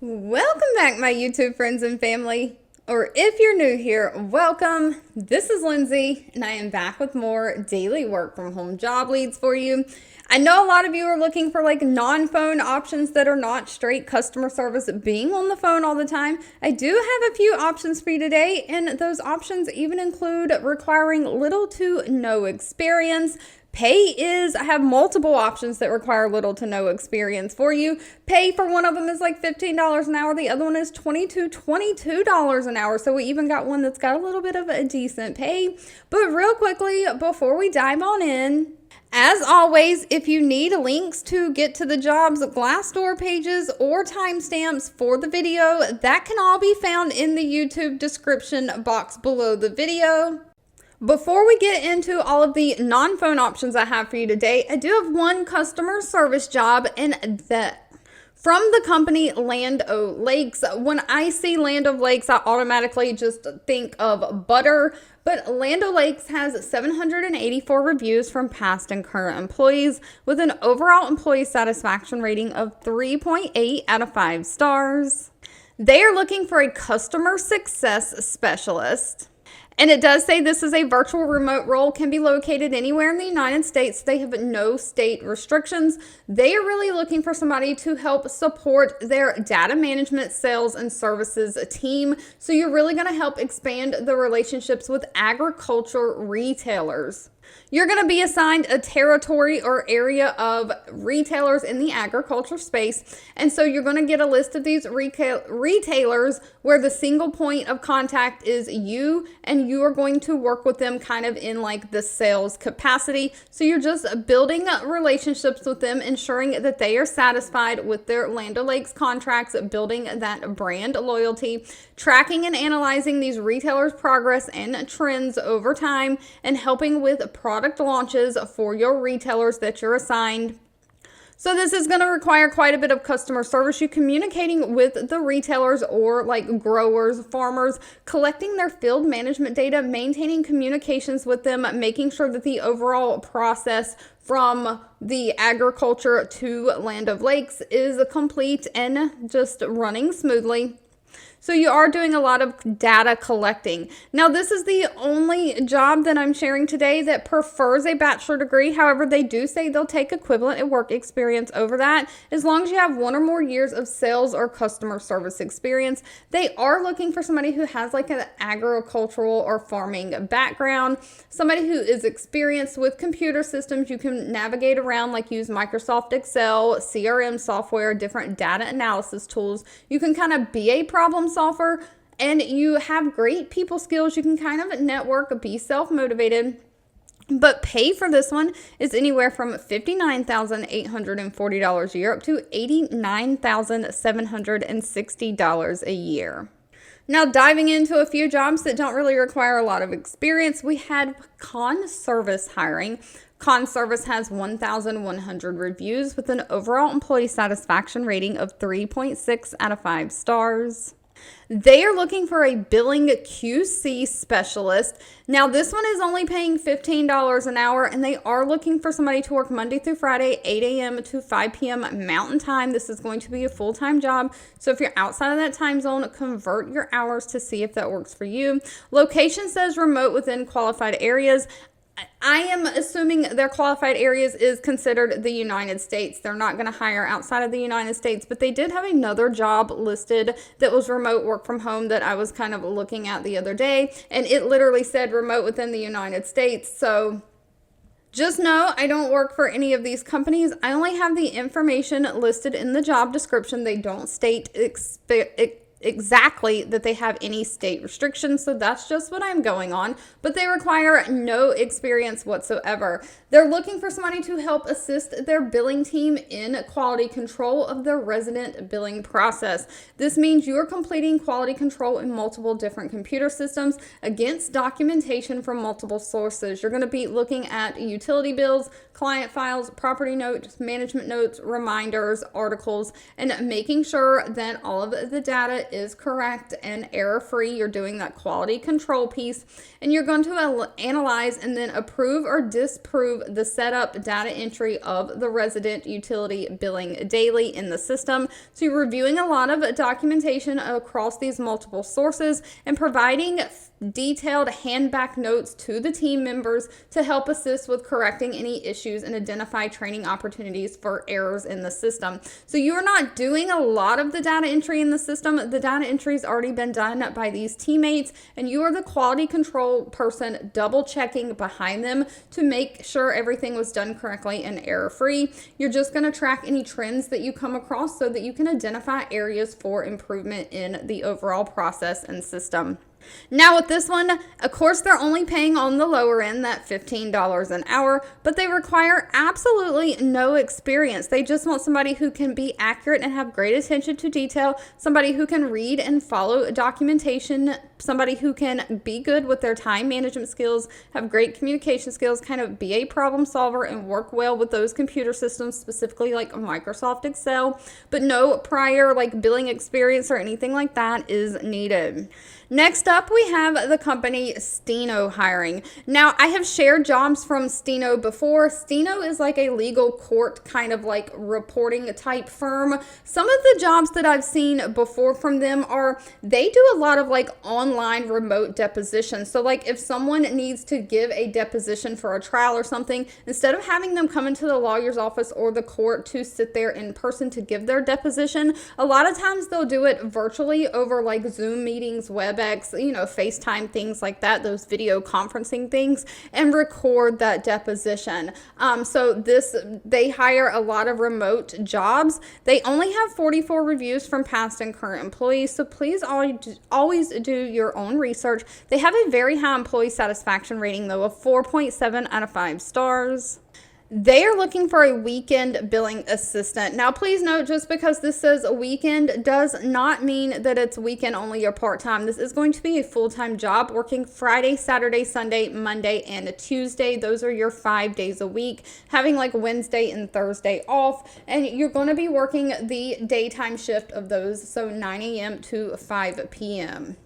Welcome back, my YouTube friends and family. Or if you're new here, welcome. This is Lindsay, and I am back with more daily work from home job leads for you. I know a lot of you are looking for like non-phone options that are not straight customer service, being on the phone all the time. I do have a few options for you today, and those options even include requiring little to no experience. I have multiple options that require little to no experience for you. Pay for one of them is like $15 an hour. The other one is $22 an hour. So we even got one that's got a little bit of a decent pay. But real quickly, before we dive on in, as always, if you need links to get to the jobs, Glassdoor pages, or timestamps for the video, that can all be found in the YouTube description box below the video. Before we get into all of the non-phone options I have for you today, I do have one customer service job, and that from the company Land O'Lakes. When I see Land O'Lakes, I automatically just think of butter, but Land O'Lakes has 784 reviews from past and current employees with an overall employee satisfaction rating of 3.8 out of 5 stars. They are looking for a customer success specialist. And it does say this is a virtual remote role, can be located anywhere in the United States. They have no state restrictions. They are really looking for somebody to help support their data management, sales, and services team. So you're really going to help expand the relationships with agriculture retailers. You're going to be assigned a territory or area of retailers in the agriculture space. And so you're going to get a list of these retailers where the single point of contact is you, and you are going to work with them kind of in like the sales capacity. So you're just building relationships with them, ensuring that they are satisfied with their Land O'Lakes contracts, building that brand loyalty, tracking and analyzing these retailers' progress and trends over time, and helping with product launches for your retailers that you're assigned. So this is going to require quite a bit of customer service. You communicating with the retailers or like growers, farmers, collecting their field management data, maintaining communications with them, making sure that the overall process from the agriculture to Land O'Lakes is complete and just running smoothly. So you are doing a lot of data collecting. Now, this is the only job that I'm sharing today that prefers a bachelor degree. However, they do say they'll take equivalent and work experience over that as long as you have 1 or more years of sales or customer service experience. They are looking for somebody who has like an agricultural or farming background, somebody who is experienced with computer systems. You can navigate around, like use Microsoft Excel, CRM software, different data analysis tools. You can kind of be a problem solver, and you have great people skills. You can kind of network, be self-motivated. But pay for this one is anywhere from $59,840 a year up to $89,760 a year. Now, diving into a few jobs that don't really require a lot of experience, we had Conservice hiring. Conservice has 1,100 reviews with an overall employee satisfaction rating of 3.6 out of 5 stars. They are looking for a billing QC specialist. Now, this one is only paying $15 an hour, and they are looking for somebody to work Monday through Friday, 8 a.m. to 5 p.m. Mountain Time. This is going to be a full-time job. So if you're outside of that time zone, convert your hours to see if that works for you. Location says remote within qualified areas. I am assuming their qualified areas is considered the United States. They're not going to hire outside of the United States, but they did have another job listed that was remote work from home that I was kind of looking at the other day, and it literally said remote within the United States. So just know I don't work for any of these companies. I only have the information listed in the job description. They don't state exactly that they have any state restrictions, so that's just what I'm going on, but they require no experience whatsoever. They're looking for somebody to help assist their billing team in quality control of their resident billing process. This means you are completing quality control in multiple different computer systems against documentation from multiple sources. You're going to be looking at utility bills, client files, property notes, management notes, reminders, articles, and making sure that all of the data is correct and error-free. You're doing that quality control piece, and you're going to analyze and then approve or disapprove the setup data entry of the resident utility billing daily in the system. So you're reviewing a lot of documentation across these multiple sources and providing detailed handback notes to the team members to help assist with correcting any issues and identify training opportunities for errors in the system. So you're not doing a lot of the data entry in the system. The data entry has already been done by these teammates, and you are the quality control person double checking behind them to make sure everything was done correctly and error free. You're just going to track any trends that you come across so that you can identify areas for improvement in the overall process and system. Now with this one, of course, they're only paying on the lower end, that $15 an hour, but they require absolutely no experience. They just want somebody who can be accurate and have great attention to detail, somebody who can read and follow documentation, somebody who can be good with their time management skills, have great communication skills, kind of be a problem solver and work well with those computer systems, specifically like Microsoft Excel, but no prior like billing experience or anything like that is needed. Next up, we have the company Steno hiring. Now, I have shared jobs from Steno before. Steno is like a legal court kind of like reporting type firm. Some of the jobs that I've seen before from them are, they do a lot of like online remote depositions. So like if someone needs to give a deposition for a trial or something, instead of having them come into the lawyer's office or the court to sit there in person to give their deposition, a lot of times they'll do it virtually over like Zoom meetings, WebEx, FaceTime, things like that, those video conferencing things, and record that deposition. They hire a lot of remote jobs. They only have 44 reviews from past and current employees, so please always do your own research. They have a very high employee satisfaction rating, though, of 4.7 out of 5 stars. They are looking for a weekend billing assistant. Now, please note, just because this says a weekend does not mean that it's weekend only or part-time. This is going to be a full-time job, working Friday, Saturday, Sunday, Monday, and Tuesday. Those are your 5 days a week, having like Wednesday and Thursday off. And you're going to be working the daytime shift of those, so 9 a.m. to 5 p.m.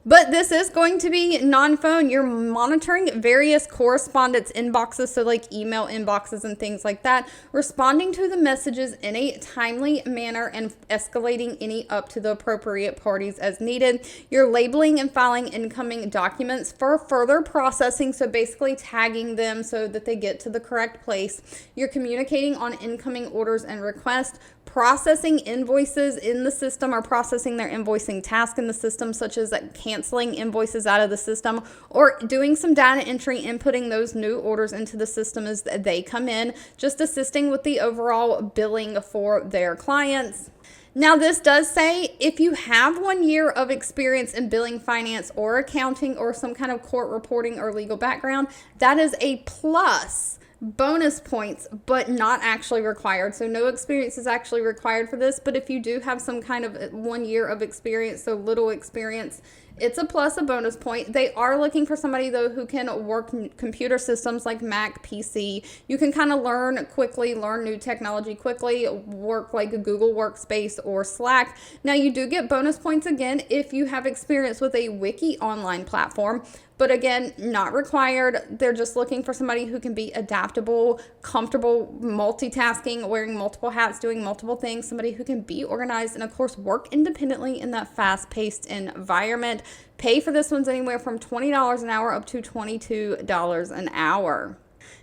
But this is going to be non-phone. You're monitoring various correspondence inboxes, so like email inboxes and things like that, responding to the messages in a timely manner and escalating any up to the appropriate parties as needed. You're labeling and filing incoming documents for further processing, so basically tagging them so that they get to the correct place. You're communicating on incoming orders and requests, processing invoices in the system or processing their invoicing task in the system, such as canceling invoices out of the system or doing some data entry, inputting those new orders into the system as they come in, just assisting with the overall billing for their clients. Now, this does say if you have 1 year of experience in billing, finance, or accounting, or some kind of court reporting or legal background, that is a plus. Bonus points, but not actually required. So no experience is actually required for this, but if you do have some kind of 1 year of experience, so little experience, it's a plus, a bonus point. They are looking for somebody, though, who can work computer systems like Mac, PC. You can kind of learn quickly, learn new technology quickly, work like a Google Workspace or Slack. Now, you do get bonus points again if you have experience with a wiki online platform. But again, not required. They're just looking for somebody who can be adaptable, comfortable, multitasking, wearing multiple hats, doing multiple things, somebody who can be organized, and of course, work independently in that fast-paced environment. Pay for this one's anywhere from $20 an hour up to $22 an hour.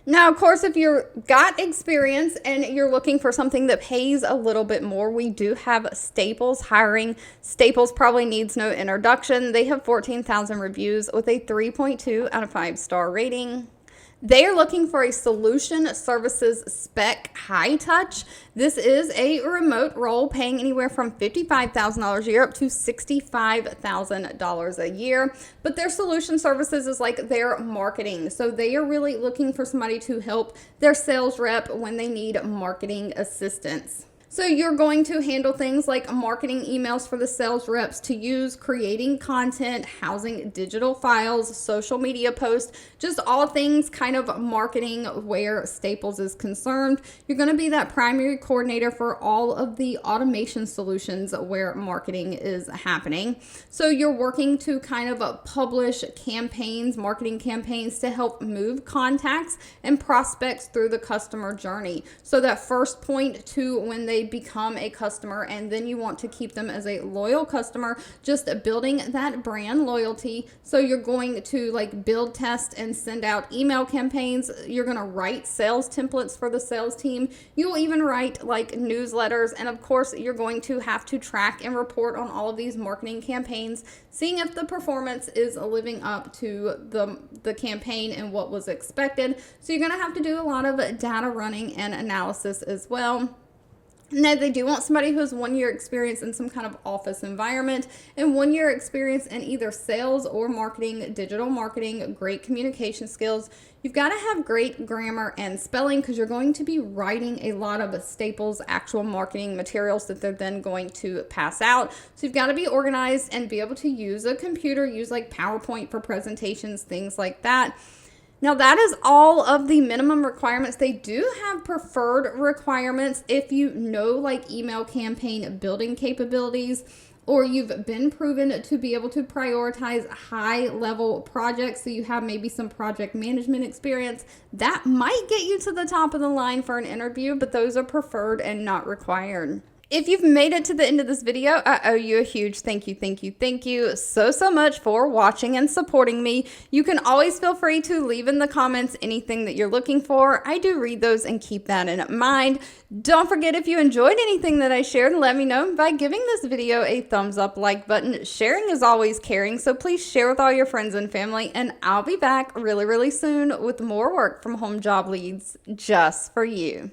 Now, of course, if you've got experience and you're looking for something that pays a little bit more, we do have Staples hiring. Staples probably needs no introduction. They have 14,000 reviews with a 3.2 out of 5 star rating. They are looking for a solution services spec high touch. This is a remote role paying anywhere from $55,000 a year up to $65,000 a year. But their solution services is like their marketing. So they are really looking for somebody to help their sales rep when they need marketing assistance. So you're going to handle things like marketing emails for the sales reps to use, creating content, housing digital files, social media posts, just all things kind of marketing where Staples is concerned. You're going to be that primary coordinator for all of the automation solutions where marketing is happening. So you're working to kind of publish campaigns, marketing campaigns to help move contacts and prospects through the customer journey. So that first point to when they become a customer, and then you want to keep them as a loyal customer, just building that brand loyalty. So you're going to like build, test, and send out email campaigns. You're going to write sales templates for the sales team. You will even write like newsletters. And of course, you're going to have to track and report on all of these marketing campaigns, seeing if the performance is living up to the campaign and what was expected. So you're going to have to do a lot of data running and analysis as well. Now, they do want somebody who has 1 year experience in some kind of office environment and 1 year experience in either sales or marketing, digital marketing, great communication skills. You've got to have great grammar and spelling because you're going to be writing a lot of Staples actual marketing materials that they're then going to pass out. So you've got to be organized and be able to use a computer, use like PowerPoint for presentations, things like that. Now, that is all of the minimum requirements. They do have preferred requirements if you know like email campaign building capabilities, or you've been proven to be able to prioritize high level projects. So you have maybe some project management experience. That might get you to the top of the line for an interview, but those are preferred and not required. If you've made it to the end of this video, I owe you a huge thank you so much for watching and supporting me. You can always feel free to leave in the comments anything that you're looking for. I do read those and keep that in mind. Don't forget, if you enjoyed anything that I shared, let me know by giving this video a thumbs up, like button. Sharing is always caring, so please share with all your friends and family, and I'll be back really soon with more work from home job leads just for you.